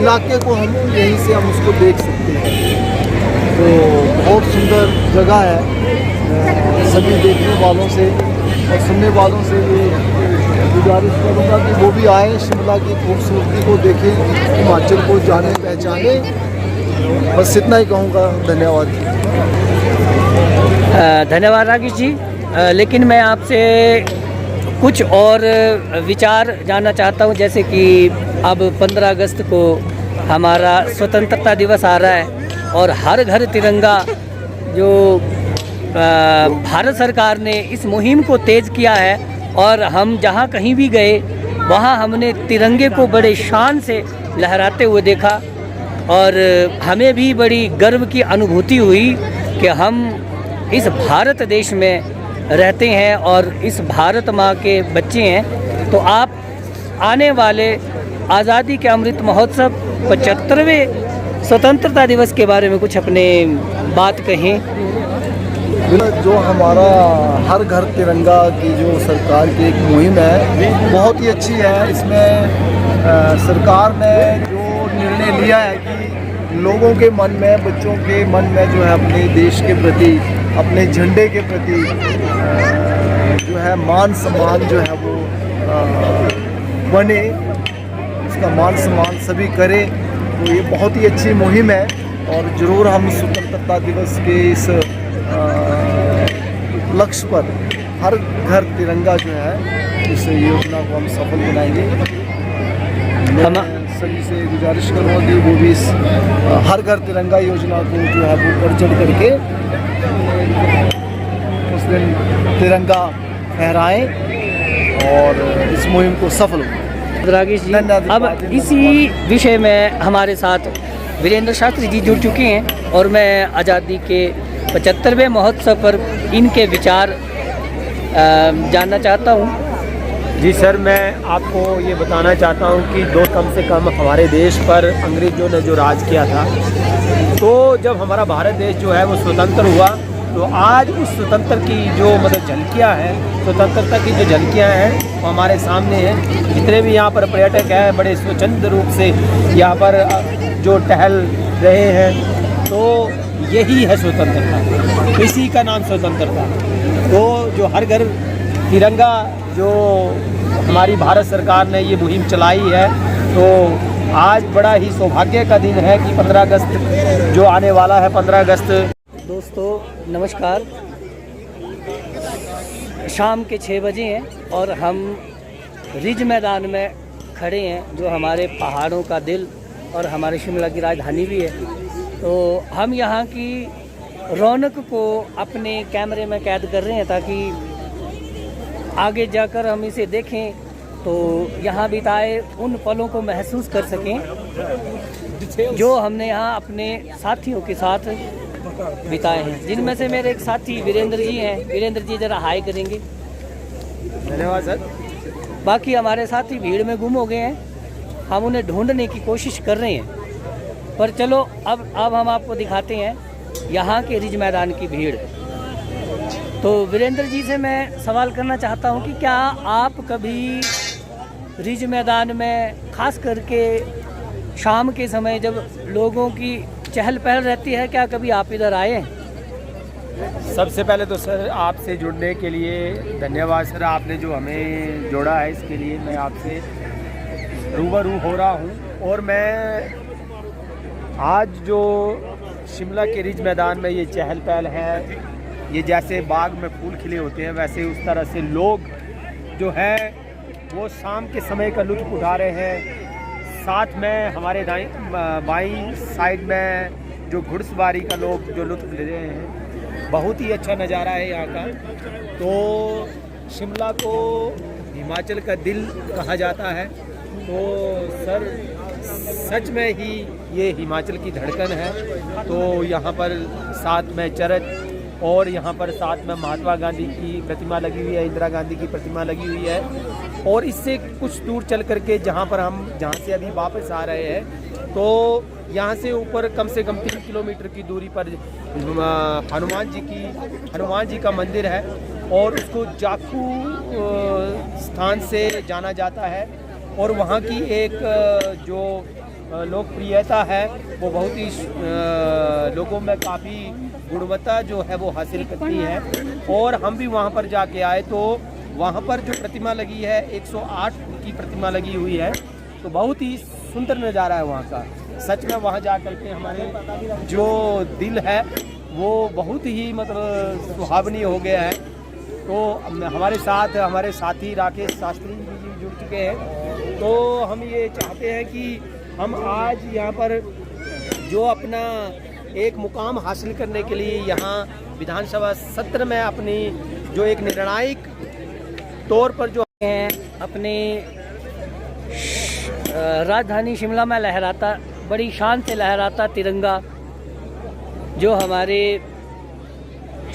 इलाके को हम यहीं से हम उसको देख सकते हैं। तो बहुत सुंदर जगह है। सभी देखने वालों से और सुनने वालों से ये गुजारिश करूँगा कि वो भी आए, शिमला की खूबसूरती को देखें, हिमाचल को जाने पहचाने। बस इतना ही कहूँगा। धन्यवाद। धन्यवाद राकेश जी। लेकिन मैं आपसे कुछ और विचार जानना चाहता हूं। जैसे कि अब 15 अगस्त को हमारा स्वतंत्रता दिवस आ रहा है और हर घर तिरंगा जो भारत सरकार ने इस मुहिम को तेज़ किया है और हम जहां कहीं भी गए वहां हमने तिरंगे को बड़े शान से लहराते हुए देखा और हमें भी बड़ी गर्व की अनुभूति हुई कि हम इस भारत देश में रहते हैं और इस भारत माँ के बच्चे हैं। तो आप आने वाले आज़ादी के अमृत महोत्सव 75वें स्वतंत्रता दिवस के बारे में कुछ अपने बात कहें। जो हमारा हर घर तिरंगा की जो सरकार की एक मुहिम है बहुत ही अच्छी है। इसमें सरकार ने जो निर्णय लिया है कि लोगों के मन में, बच्चों के मन में जो है अपने देश के प्रति, अपने झंडे के प्रति जो है मान सम्मान जो है वो बने, इसका मान सम्मान सभी करें। तो ये बहुत ही अच्छी मुहिम है और ज़रूर हम स्वतंत्रता दिवस के इस लक्ष्य पर हर घर तिरंगा जो है इस योजना को हम सफल बनाएंगे। मैं सभी से गुजारिश करूँगा कि वो भी इस हर घर तिरंगा योजना को जो है वो बढ़ चढ़ करके उस दिन तिरंगा फहराएं और इस मुहिम को सफल हो। राकेश जी, अब इसी विषय में हमारे साथ वीरेंद्र शास्त्री जी जुड़ चुके हैं और मैं आज़ादी के 75वें महोत्सव पर इनके विचार जानना चाहता हूं। जी सर, मैं आपको ये बताना चाहता हूं कि कम से कम हमारे देश पर अंग्रेज़ों ने जो राज किया था, तो जब हमारा भारत देश जो है वो स्वतंत्र हुआ, तो आज उस स्वतंत्र की जो मतलब झलकियाँ हैं, स्वतंत्रता की जो झलकियाँ हैं वो हमारे सामने हैं। जितने भी यहाँ पर पर्यटक हैं बड़े स्वच्छंद रूप से यहाँ पर जो टहल रहे हैं, तो यही है स्वतंत्रता, इसी का नाम स्वतंत्रता। तो जो हर घर तिरंगा जो हमारी भारत सरकार ने ये मुहिम चलाई है, तो आज बड़ा ही सौभाग्य का दिन है कि 15 अगस्त जो आने वाला है 15 अगस्त। दोस्तों नमस्कार, शाम के 6 बजे हैं और हम रिज मैदान में खड़े हैं जो हमारे पहाड़ों का दिल और हमारे शिमला की राजधानी भी है। तो हम यहाँ की रौनक को अपने कैमरे में कैद कर रहे हैं ताकि आगे जाकर हम इसे देखें तो यहाँ बिताए उन पलों को महसूस कर सकें जो हमने यहाँ अपने साथियों के साथ बिताए हैं, जिनमें से मेरे एक साथी वीरेंद्र जी हैं। वीरेंद्र जी ज़रा हाय करेंगे। धन्यवाद सर। बाकी हमारे साथी भीड़ में गुम हो गए हैं, हम उन्हें ढूंढने की कोशिश कर रहे हैं। पर चलो अब हम आपको दिखाते हैं यहाँ के रिज मैदान की भीड़। तो वीरेंद्र जी से मैं सवाल करना चाहता हूँ कि क्या आप कभी रिज मैदान में खास करके शाम के समय जब लोगों की चहल पहल रहती है, क्या कभी आप इधर आए हैं? सबसे पहले तो सर आपसे जुड़ने के लिए धन्यवाद सर। आपने जो हमें जोड़ा है इसके लिए मैं आपसे रूबरू हो रहा हूँ। और मैं आज जो शिमला के रिज मैदान में ये चहल पहल है, ये जैसे बाग में फूल खिले होते हैं वैसे उस तरह से लोग जो है वो शाम के समय का लुत्फ़ उठा रहे हैं। साथ में हमारे बाईं साइड में जो घुड़सवारी का लोग जो लुत्फ़ ले रहे हैं, बहुत ही अच्छा नज़ारा है यहाँ का। तो शिमला को हिमाचल का दिल कहा जाता है, तो सर सच में ही ये हिमाचल की धड़कन है। तो यहाँ पर साथ में चर्च और यहाँ पर साथ में महात्मा गांधी की प्रतिमा लगी हुई है, इंदिरा गांधी की प्रतिमा लगी हुई है। और इससे कुछ दूर चल करके जहाँ से अभी वापस आ रहे हैं, तो यहाँ से ऊपर कम से कम 3 किलोमीटर की दूरी पर हनुमान जी का मंदिर है और उसको जाखू स्थान से जाना जाता है। और वहाँ की एक जो लोकप्रियता है वो बहुत ही लोगों में काफ़ी गुणवत्ता जो है वो हासिल करती है। और हम भी वहाँ पर जाके आए तो वहाँ पर जो प्रतिमा लगी है 108 की प्रतिमा लगी हुई है, तो बहुत ही सुंदर नज़ारा है वहाँ का। सच में वहाँ जा कर के हमारे जो दिल है वो बहुत ही मतलब सुहावनी हो गया है। तो हमारे साथ हमारे साथी राकेश शास्त्री जी जुड़ चुके हैं, तो हम ये चाहते हैं कि हम आज यहाँ पर जो अपना एक मुकाम हासिल करने के लिए यहाँ विधानसभा सत्र में अपनी जो एक निर्णायक तौर पर जो हैं अपने राजधानी शिमला में लहराता, बड़ी शान से लहराता तिरंगा जो हमारे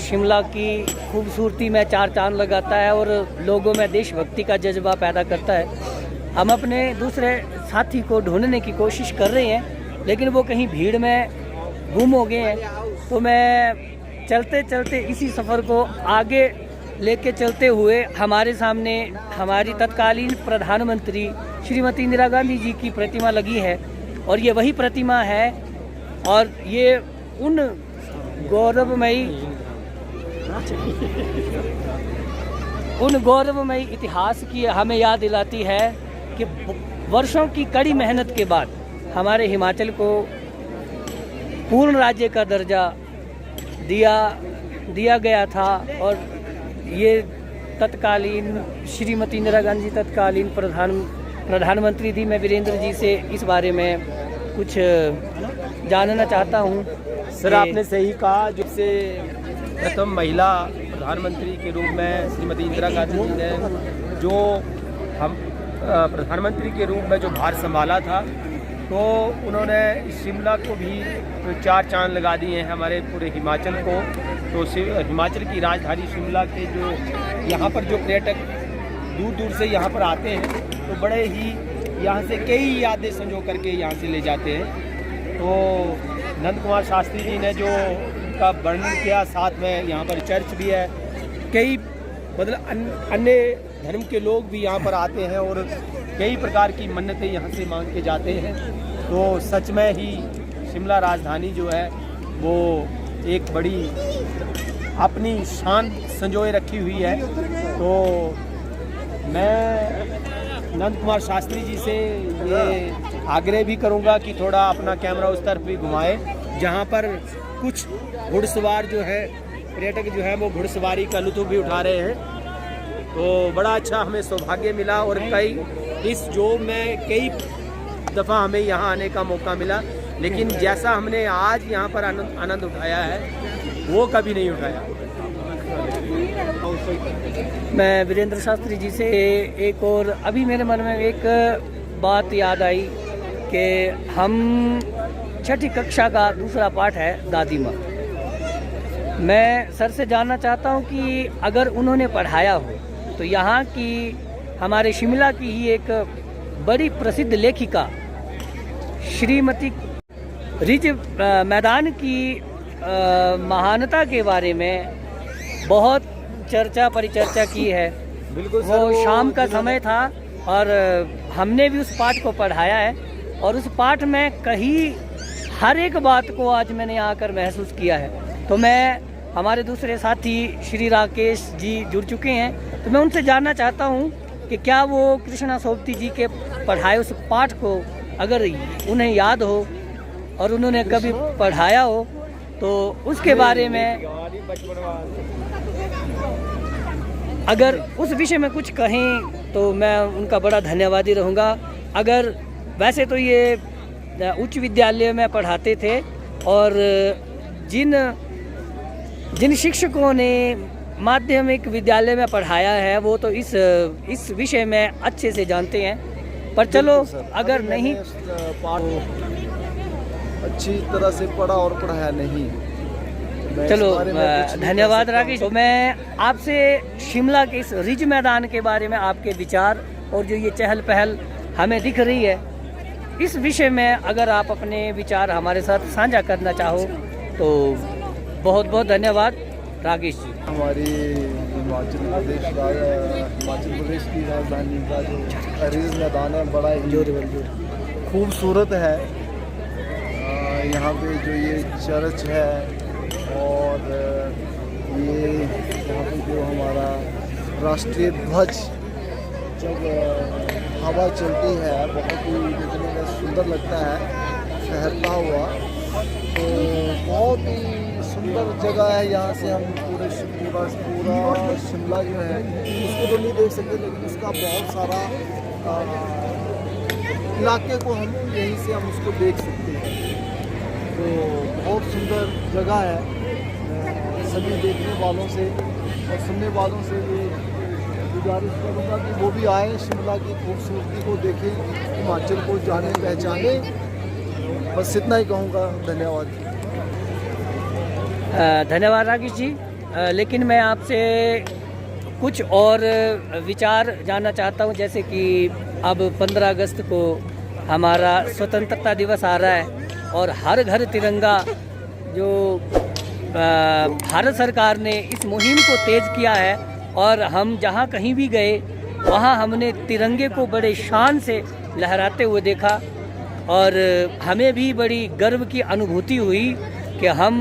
शिमला की खूबसूरती में चार चांद लगाता है और लोगों में देशभक्ति का जज्बा पैदा करता है। हम अपने दूसरे साथी को ढूंढने की कोशिश कर रहे हैं, लेकिन वो कहीं भीड़ में गुम हो गए हैं। तो मैं चलते चलते इसी सफ़र को आगे लेके चलते हुए हमारे सामने हमारी तत्कालीन प्रधानमंत्री श्रीमती इंदिरा गांधी जी की प्रतिमा लगी है, और ये वही प्रतिमा है और ये उन गौरवमयी इतिहास की हमें याद दिलाती है कि वर्षों की कड़ी मेहनत के बाद हमारे हिमाचल को पूर्ण राज्य का दर्जा दिया गया था। और ये तत्कालीन श्रीमती इंदिरा गांधी तत्कालीन प्रधानमंत्री थी। मैं वीरेंद्र जी से इस बारे में कुछ जानना चाहता हूँ। सर आपने सही कहा, जब से प्रथम महिला प्रधानमंत्री के रूप में श्रीमती इंदिरा गांधी जी ने जो हम प्रधानमंत्री के रूप में जो भार संभाला था, तो उन्होंने शिमला को भी तो चार चांद लगा दिए हैं, हमारे पूरे हिमाचल को। तो हिमाचल की राजधानी शिमला के जो यहाँ पर जो पर्यटक दूर दूर से यहाँ पर आते हैं, तो बड़े ही यहाँ से कई यादें संजो करके यहाँ से ले जाते हैं। तो नंद कुमार शास्त्री जी ने जो उनका वर्णन किया, साथ में यहाँ पर चर्च भी है, कई मतलब अन्य धर्म के लोग भी यहाँ पर आते हैं और कई प्रकार की मन्नतें यहाँ से मांग के जाते हैं। तो सच में ही शिमला राजधानी जो है वो एक बड़ी अपनी शान संजोए रखी हुई है। तो मैं नंद कुमार शास्त्री जी से ये आग्रह भी करूंगा कि थोड़ा अपना कैमरा उस तरफ भी घुमाए जहां पर कुछ घुड़सवार जो है पर्यटक जो है वो घुड़सवारी का लुत्फ भी उठा रहे हैं। तो बड़ा अच्छा हमें सौभाग्य मिला और इस जॉब में कई दफ़ा हमें यहाँ आने का मौका मिला, लेकिन जैसा हमने आज यहाँ पर आनंद उठाया है वो कभी नहीं उठाया। मैं वीरेंद्र शास्त्री जी से एक और अभी मेरे मन में एक बात याद आई कि हम छठी कक्षा का दूसरा पाठ है दादी माँ। मैं सर से जानना चाहता हूँ कि अगर उन्होंने पढ़ाया हो तो यहाँ की हमारे शिमला की ही एक बड़ी प्रसिद्ध लेखिका श्रीमती रिज मैदान की महानता के बारे में बहुत चर्चा परिचर्चा की है। बिल्कुल वो शाम का समय था और हमने भी उस पाठ को पढ़ाया है और उस पाठ में कहीं हर एक बात को आज मैंने आकर महसूस किया है। तो मैं हमारे दूसरे साथी श्री राकेश जी जुड़ चुके हैं, तो मैं उनसे जानना चाहता हूँ कि क्या वो कृष्णा सोबती जी के पढ़ाए उस पाठ को अगर उन्हें याद हो और उन्होंने कभी पढ़ाया हो तो उसके बारे में अगर उस विषय में कुछ कहें तो मैं उनका बड़ा धन्यवादी रहूँगा। अगर वैसे तो ये उच्च विद्यालय में पढ़ाते थे और जिन शिक्षकों ने माध्यमिक विद्यालय में पढ़ाया है वो तो इस विषय में अच्छे से जानते हैं। पर चलो अगर नहीं अच्छी तरह से पढ़ा और पढ़ाया नहीं, चलो धन्यवाद राकेश। तो मैं आपसे शिमला के इस रिज मैदान के बारे में आपके विचार और जो ये चहल पहल हमें दिख रही है इस विषय में अगर आप अपने विचार हमारे साथ साझा करना चाहो तो बहुत बहुत धन्यवाद। राकेश जी। हमारी हिमाचल प्रदेश की राजधानी का जो अरीज मैदान है बड़ा ही खूबसूरत है। यहाँ पे जो ये चर्च है और ये यहाँ पे जो हमारा राष्ट्रीय ध्वज जब हवा चलती है बहुत ही देखने में सुंदर लगता है फहरता हुआ। तो बहुत ही सुंदर जगह है। यहाँ से हम पूरा शिमला जो है उसको तो नहीं देख सकते, लेकिन उसका बहुत सारा इलाके को हम यहीं से हम उसको देख सकते हैं। तो बहुत सुंदर जगह है। सभी देखने वालों से और सुनने वालों से ये गुजारिश करूँगा कि वो भी आए, शिमला की खूबसूरती को देखें, हिमाचल को जाने पहचाने। बस इतना ही कहूँगा। धन्यवाद। धन्यवाद राकेश जी। लेकिन मैं आपसे कुछ और विचार जानना चाहता हूं। जैसे कि अब 15 अगस्त को हमारा स्वतंत्रता दिवस आ रहा है और हर घर तिरंगा जो भारत सरकार ने इस मुहिम को तेज़ किया है और हम जहां कहीं भी गए वहां हमने तिरंगे को बड़े शान से लहराते हुए देखा और हमें भी बड़ी गर्व की अनुभूति हुई कि हम